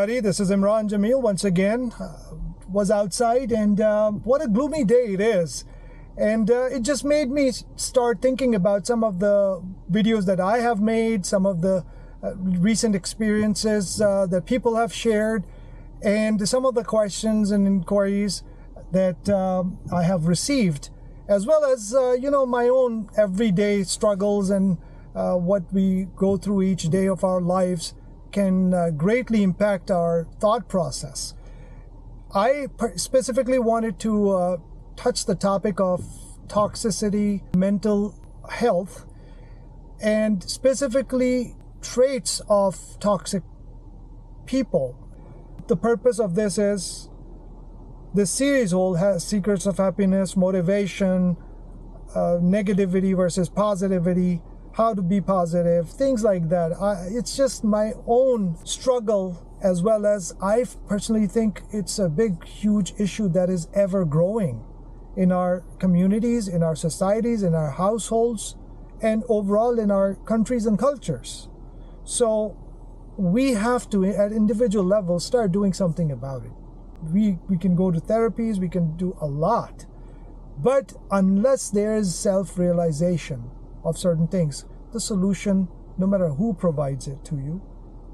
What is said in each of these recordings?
everybody. This is Imran Jamil once again. Was outside and what a gloomy day it is. And it just made me start thinking about some of the videos that I have made, some of the recent experiences that people have shared, and some of the questions and inquiries that I have received, as well as, my own everyday struggles and what we go through each day of our lives can greatly impact our thought process. I specifically wanted to touch the topic of toxicity, mental health, and specifically traits of toxic people. The purpose of this is, this series has secrets of happiness, motivation, negativity versus positivity, how to be positive, things like that. It's just my own struggle, as well as I personally think it's a big, huge issue that is ever growing in our communities, in our societies, in our households, and overall in our countries and cultures. So we have to, at individual levels, start doing something about it. We can go to therapies, we can do a lot. But unless there is self-realization of certain things, the solution, no matter who provides it to you,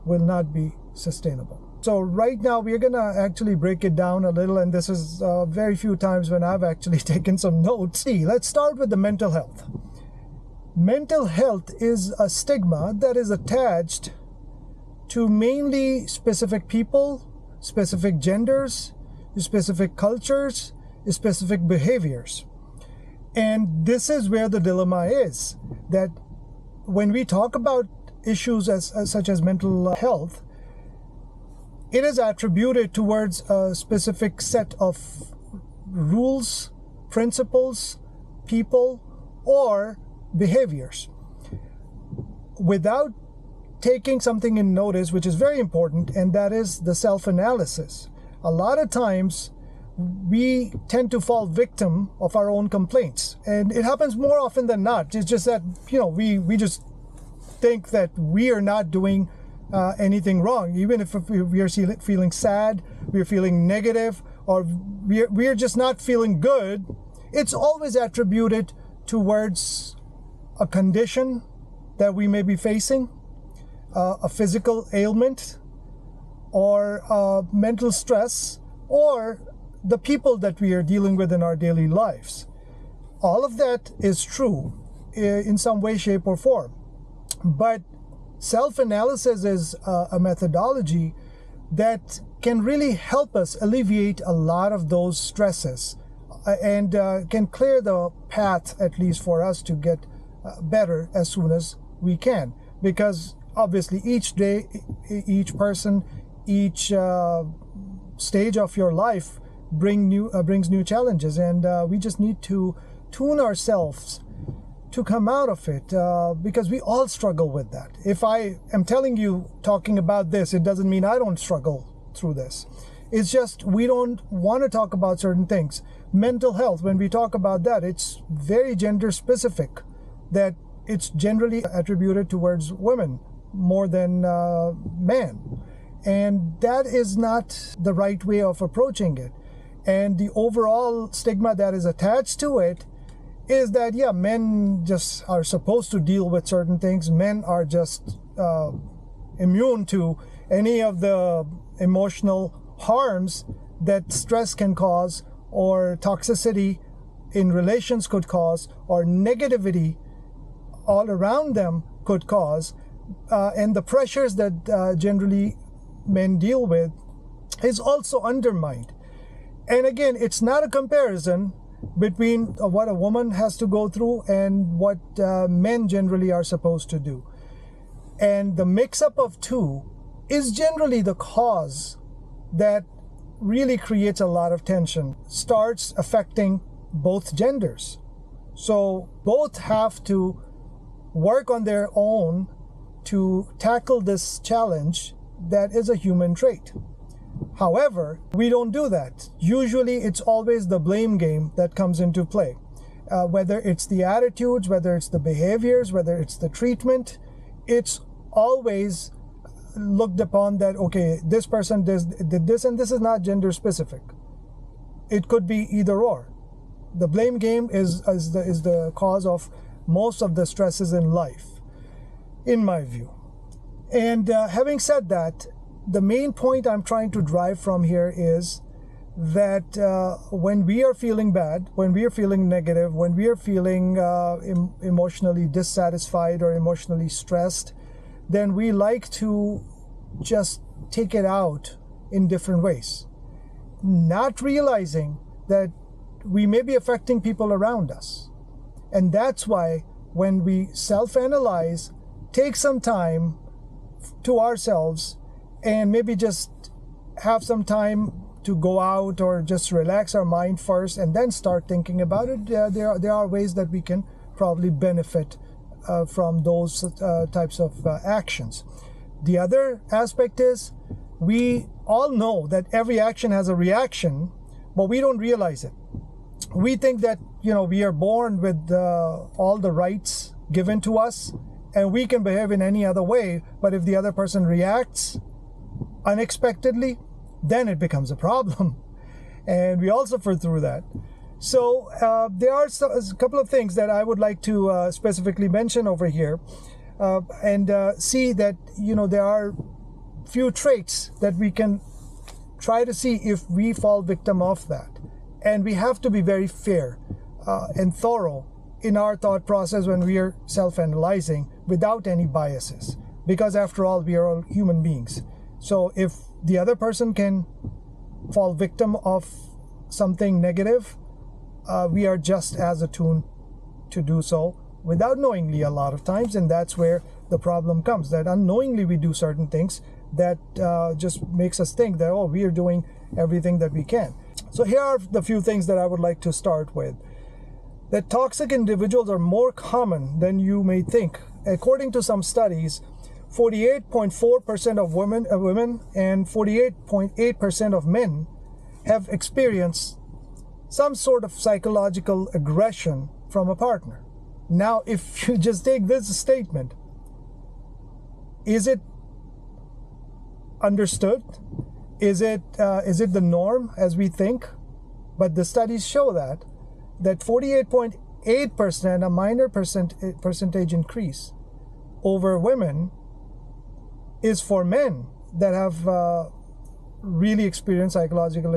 will not be sustainable. So right now we're gonna actually break it down a little, and this is very few times when I've actually taken some notes. See, let's start with the mental health. Mental health is a stigma that is attached to mainly specific people, specific genders, specific cultures, specific behaviors. And this is where the dilemma is, that when we talk about issues such as mental health, it is attributed towards a specific set of rules, principles, people, or behaviors, without taking something in notice, which is very important, and that is the self-analysis. A lot of times we tend to fall victim of our own complaints, and it happens more often than not. It's just that we just think that we are not doing anything wrong, even if we are feeling sad, we're feeling negative, or we're just not feeling good. It's always attributed towards a condition that we may be facing, a physical ailment, or mental stress, or the people that we are dealing with in our daily lives. All of that is true in some way, shape, or form. But self-analysis is a methodology that can really help us alleviate a lot of those stresses and can clear the path, at least for us, to get better as soon as we can. Because obviously each day, each person, each stage of your life brings new challenges, and we just need to tune ourselves to come out of it, because we all struggle with that. If I am talking about this, it doesn't mean I don't struggle through this. It's just we don't want to talk about certain things. Mental health, when we talk about that, it's very gender specific, that it's generally attributed towards women more than men. And that is not the right way of approaching it. And the overall stigma that is attached to it is that, men just are supposed to deal with certain things. Men are just immune to any of the emotional harms that stress can cause, or toxicity in relations could cause, or negativity all around them could cause, and the pressures that generally men deal with is also undermined. And again, it's not a comparison between what a woman has to go through and what men generally are supposed to do. And the mix-up of two is generally the cause that really creates a lot of tension, starts affecting both genders. So both have to work on their own to tackle this challenge that is a human trait. However, we don't do that. Usually it's always the blame game that comes into play. Whether it's the attitudes, whether it's the behaviors, whether it's the treatment, it's always looked upon that, okay, this person did this, and this is not gender specific. It could be either or. The blame game is the cause of most of the stresses in life, in my view. And having said that, the main point I'm trying to drive from here is that when we are feeling bad, when we are feeling negative, when we are feeling emotionally dissatisfied or emotionally stressed, then we like to just take it out in different ways, not realizing that we may be affecting people around us. And that's why when we self-analyze, take some time to ourselves and maybe just have some time to go out or just relax our mind first and then start thinking about it. There are ways that we can probably benefit from those types of actions. The other aspect is we all know that every action has a reaction, but we don't realize it. We think that, we are born with all the rights given to us and we can behave in any other way, but if the other person reacts unexpectedly, then it becomes a problem. And we all suffer through that. So there are a couple of things that I would like to specifically mention over here and see that, there are few traits that we can try to see if we fall victim of that. And we have to be very fair and thorough in our thought process when we are self-analyzing without any biases. Because after all, we are all human beings. So if the other person can fall victim of something negative, we are just as attuned to do so without knowingly a lot of times, and that's where the problem comes, that unknowingly we do certain things that just makes us think that, oh, we are doing everything that we can. So here are the few things that I would like to start with. That toxic individuals are more common than you may think. According to some studies, 48.4% of women and 48.8% of men have experienced some sort of psychological aggression from a partner. Now, if you just take this statement, is it understood? Is it the norm as we think? But the studies show that 48.8%, a minor percentage increase over women, is for men that have really experienced psychological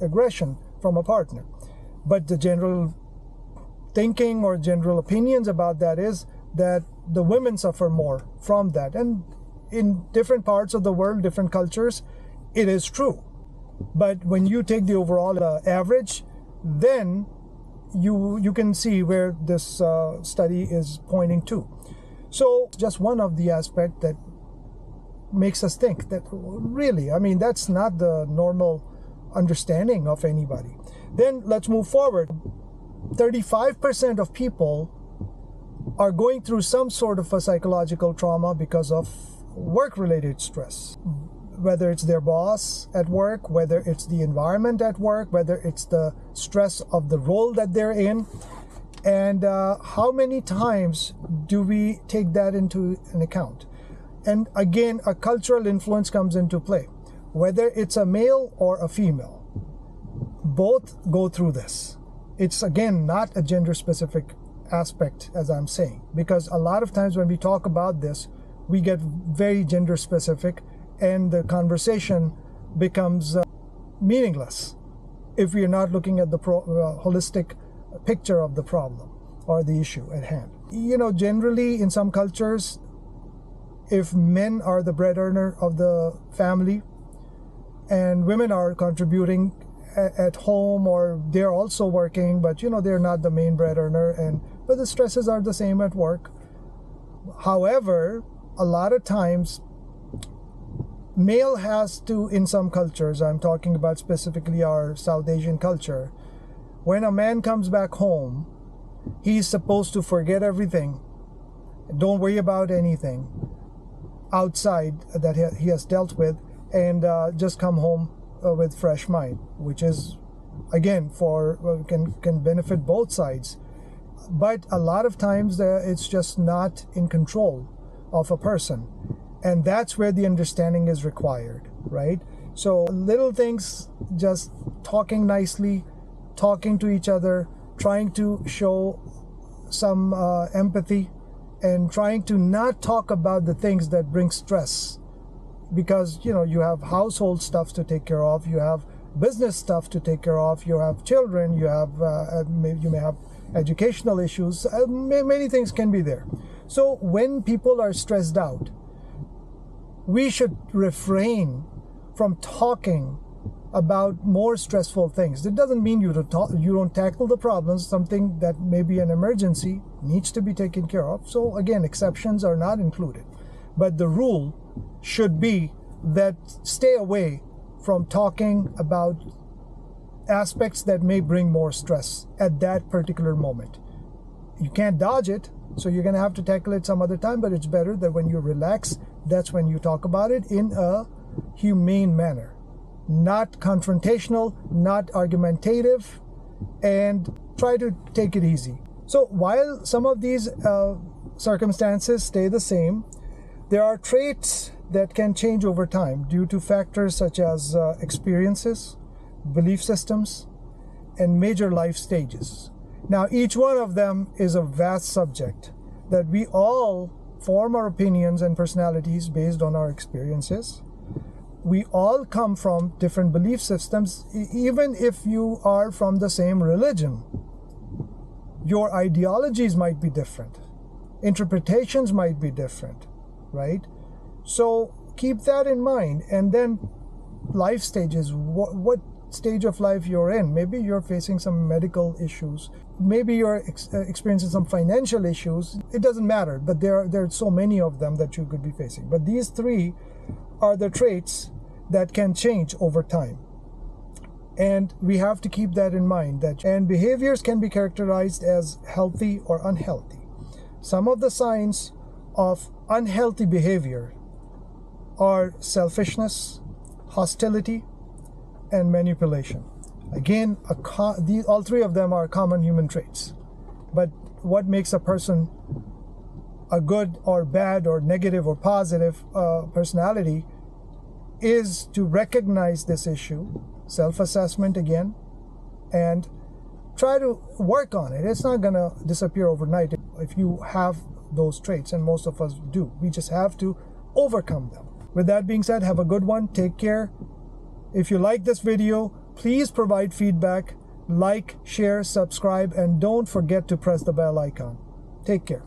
aggression from a partner. But the general thinking or general opinions about that is that the women suffer more from that. And in different parts of the world, different cultures, it is true. But when you take the overall average, then you can see where this study is pointing to. So just one of the aspects that makes us think that really, that's not the normal understanding of anybody. Then let's move forward. 35% of people are going through some sort of a psychological trauma because of work-related stress. Whether it's their boss at work, whether it's the environment at work, whether it's the stress of the role that they're in. And how many times do we take that into an account? And again, a cultural influence comes into play. Whether it's a male or a female, both go through this. It's again not a gender-specific aspect, as I'm saying, because a lot of times when we talk about this, we get very gender-specific, and the conversation becomes meaningless if we are not looking at the holistic picture of the problem or the issue at hand. Generally in some cultures, if men are the bread earner of the family and women are contributing at home, or they're also working, but they're not the main bread earner, but the stresses are the same at work. However, a lot of times male has to, in some cultures, I'm talking about specifically our South Asian culture, when a man comes back home, he's supposed to forget everything, don't worry about anything outside that he has dealt with, and just come home with fresh mind, which is again can benefit both sides. But a lot of times it's just not in control of a person, And that's where the understanding is required, right? So little things, just talking nicely, talking to each other, trying to show some empathy, and trying to not talk about the things that bring stress, because you have household stuff to take care of, you have business stuff to take care of, you have children, you may have educational issues, many things can be there. So when people are stressed out, we should refrain from talking about more stressful things. It doesn't mean you don't tackle the problems. Something that may be an emergency needs to be taken care of. So again, exceptions are not included. But the rule should be that stay away from talking about aspects that may bring more stress at that particular moment. You can't dodge it, so you're going to have to tackle it some other time, but it's better that when you relax, that's when you talk about it in a humane manner. Not confrontational, not argumentative, and try to take it easy. So while some of these circumstances stay the same, there are traits that can change over time due to factors such as experiences, belief systems, and major life stages. Now, each one of them is a vast subject that we all form our opinions and personalities based on our experiences. We all come from different belief systems. Even if you are from the same religion, your ideologies might be different, interpretations might be different, right? So keep that in mind. And then life stages, what stage of life you're in. Maybe you're facing some medical issues, maybe you're experiencing some financial issues. It doesn't matter, but there are so many of them that you could be facing. But these three are the traits that can change over time, and we have to keep that in mind. And behaviors can be characterized as healthy or unhealthy. Some of the signs of unhealthy behavior are selfishness, hostility, and manipulation. Again, all three of them are common human traits. But what makes a person a good or bad or negative or positive personality is to recognize this issue, self-assessment again, and try to work on it. It's not going to disappear overnight if you have those traits, and most of us do. We just have to overcome them. With that being said, have a good one. Take care. If you like this video, please provide feedback, like, share, subscribe, and don't forget to press the bell icon. Take care.